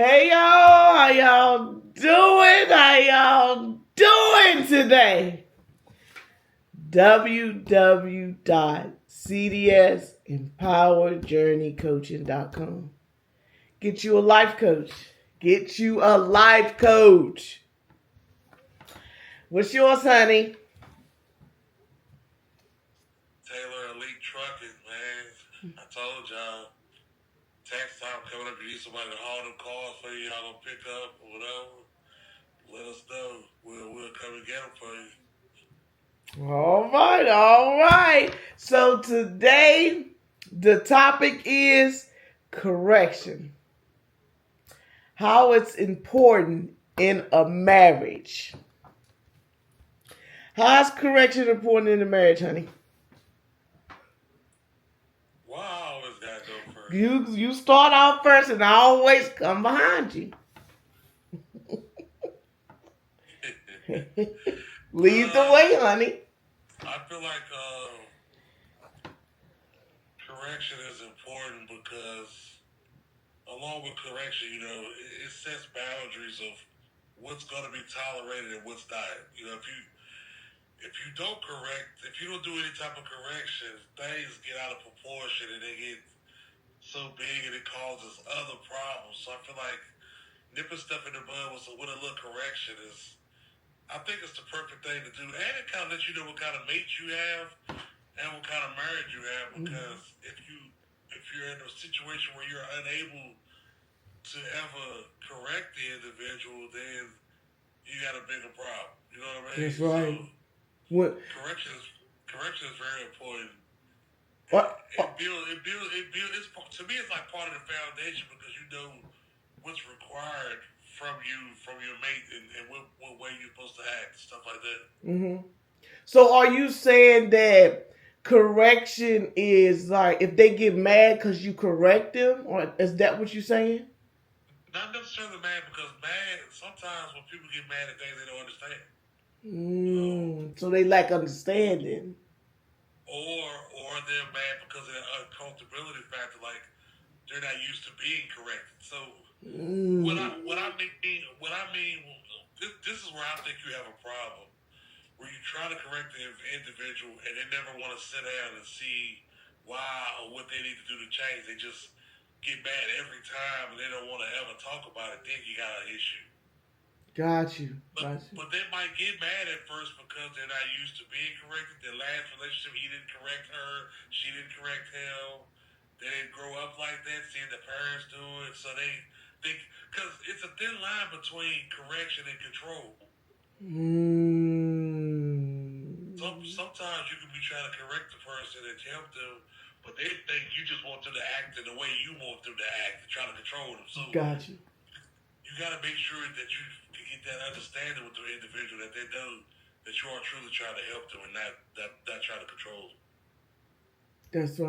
Hey y'all, how y'all doing? How y'all doing today? www.cdsempoweredjourneycoaching.com. Get you a life coach. Get you a life coach. What's yours, honey? Taylor Elite Trucking, man. I told y'all. Tax time coming up. You need somebody to haul them cars for you. Y'all gonna pick up or whatever. Let us know. We'll come and get them for you. All right. So today, the topic is correction. How it's important in a marriage. How's correction important in a marriage, honey? Why I always gotta go first? You start out first, and I always come behind you. Lead the way, honey. I feel like correction is important because along with correction, it sets boundaries of what's going to be tolerated and what's not. If you don't correct, if you don't do any type of correction, things get out of proportion and they get so big and it causes other problems. So I feel like nipping stuff in the bud with a little correction I think it's the perfect thing to do. And it kind of lets you know what kind of mate you have and what kind of marriage you have. Because if you're in a situation where you're unable to ever correct the individual, then you got a bigger problem. You know what I mean? That's right. So, What? correction is very important. What? It builds. To me, it's like part of the foundation because you know what's required from your mate, and what way you're supposed to act, stuff like that. Mm-hmm. So, are you saying that correction is like if they get mad because you correct them, or is that what you're saying? Not necessarily mad because sometimes when people get mad at things they don't understand. So they lack understanding. Or they're mad because of the uncomfortability factor, like they're not used to being corrected. So what I mean, this is where I think you have a problem, where you try to correct the individual and they never want to sit down and see why or what they need to do to change. They just get mad every time and they don't want to ever talk about it. Then you got an issue. Got you. But they might get mad at first because they're not used to being corrected. Their last relationship, he didn't correct her, she didn't correct him. They didn't grow up like that, seeing their parents do it. So they think, because it's a thin line between correction and control. Sometimes you can be trying to correct the person and help them, but they think you just want them to act in the way you want them to act, and try to control them. So got you. You got to make sure that you can get that understanding with the individual, that they know that you are truly trying to help them and not trying to control them. That's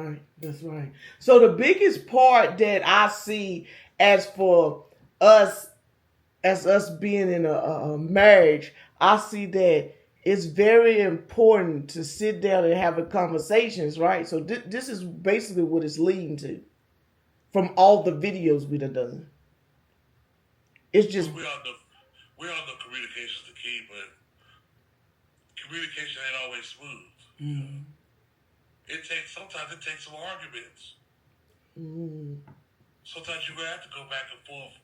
right. So the biggest part that I see as for us, as us being in a marriage, I see that it's very important to sit down and have conversations, right? So this is basically what it's leading to from all the videos we done. It's just we all know communication is the key, but communication ain't always smooth. Mm-hmm. Sometimes it takes some arguments. Mm-hmm. Sometimes you're gonna have to go back and forth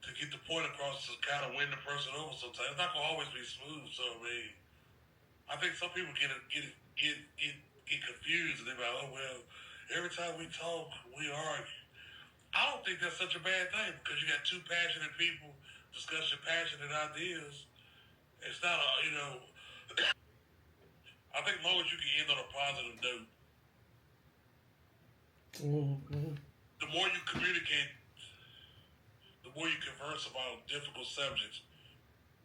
to get the point across to kind of win the person over. Sometimes it's not gonna always be smooth. So I think some people get confused and they're like, oh well, every time we talk, we argue. I don't think that's such a bad thing because you got two passionate people discussing passionate ideas. It's not I think as long as you can end on a positive note, the more you communicate, the more you converse about difficult subjects,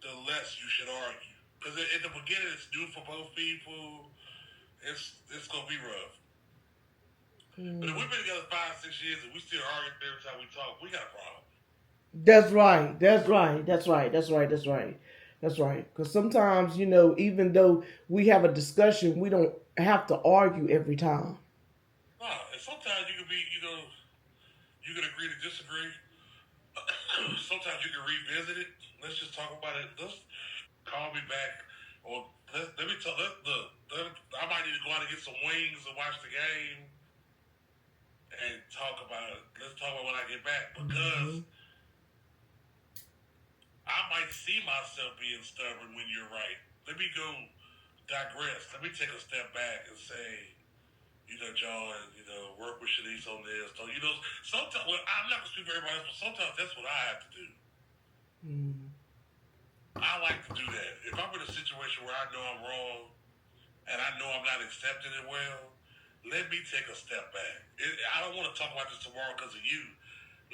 the less you should argue. Because in the beginning, it's new for both people. It's gonna be rough. But if we've been together 5-6 years and we still argue every time we talk, we got a problem. That's right. Because sometimes, even though we have a discussion, we don't have to argue every time. No, and sometimes you can agree to disagree. sometimes you can revisit it. Let's just talk about it. Let's call me back, or let me tell. I might need to go out and get some wings and watch the game and talk about it. Let's talk about when I get back, because I might see myself being stubborn when you're right. Let me go digress. Let me take a step back and say, John, work with Shanice on this. So, sometimes, well, I'm not going to speak for everybody else, but sometimes that's what I have to do. I like to do that. If I'm in a situation where I know I'm wrong and I know I'm not accepting it well, let me take a step back. I don't want to talk about this tomorrow because of you.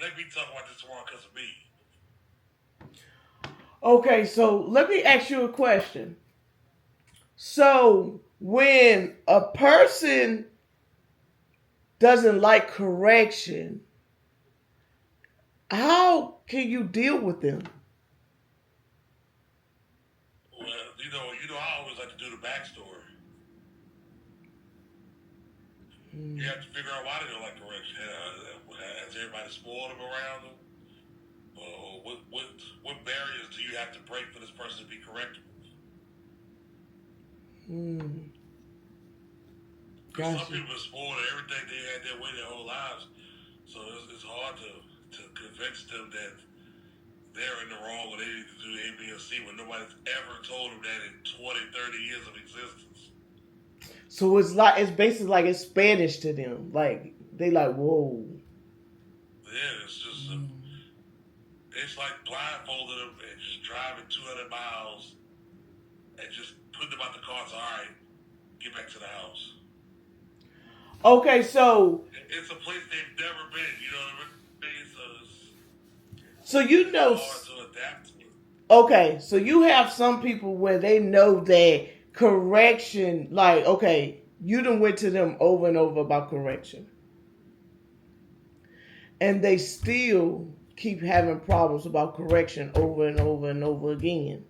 Let me talk about this tomorrow because of me. Okay, so let me ask you a question. So when a person doesn't like correction, how can you deal with them? Well, I always like to do the backstory. You have to figure out why they don't like correction. Has everybody spoiled them around them? What barriers do you have to break for this person to be correctable? Because some people are spoiled everything they had their way their whole lives. So it's hard to convince them that they're in the wrong or they need to do A, B, or C when nobody's ever told them that in 20, 30 years of existence. So it's basically like it's Spanish to them. Like they like, whoa. Yeah, it's just it's like blindfolding them and just driving 200 miles and just putting them out the car. So, all right, get back to the house. Okay, so it's a place they've never been. You know what I mean? So it's hard to adapt to it. Okay, so you have some people where they know that correction, like, okay, you done went to them over and over about correction. And they still keep having problems about correction over and over and over again.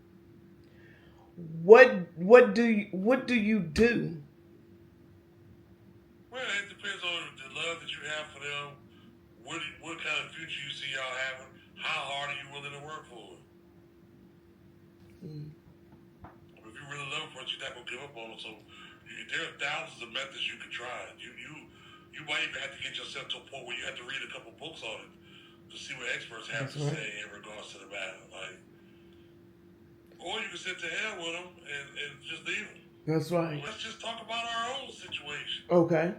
What do you do? Well, it depends on the love that you have for them. What kind of future you see y'all having? How hard are you willing to work for it? If you really love for it, you're not gonna give up on it. So there are thousands of methods you can try. You might even have to get yourself to a point where you have to read a couple books on it to see what experts have to say in regards to the matter. Or you can sit to hell with them and just leave them. That's right. Let's just talk about our own situation. Okay.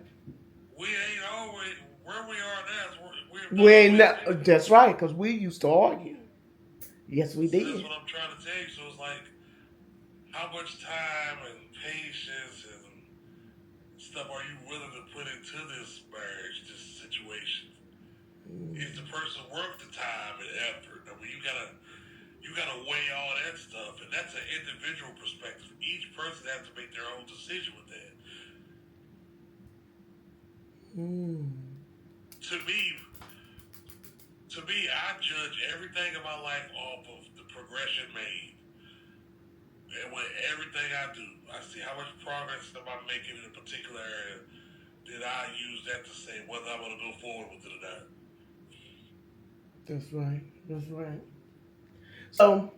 We ain't always where we are now. That's right, because we used to argue. Yes, we did. That's what I'm trying to tell you. So it's like, how much time and patience and stuff are you willing to put into this marriage, this situation? Is the person worth the time and effort? I mean, you gotta weigh all that stuff, and that's an individual perspective. Each person has to make their own decision with that. To me, I judge everything in my life off of the progression made. And with everything I do, I see how much progress am I making in a particular area. Then I use that to say whether I'm going to go forward with it or not. That's right. That's right. So,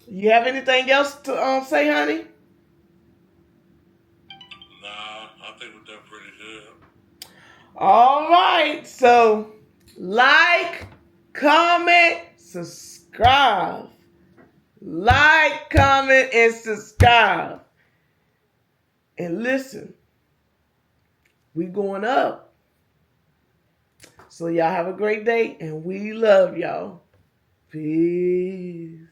you have anything else to say, honey? Nah, I think we're done pretty good. All right. So, like, comment, subscribe. Like, comment, and subscribe. And listen, we going up. So y'all have a great day, and we love y'all. Peace.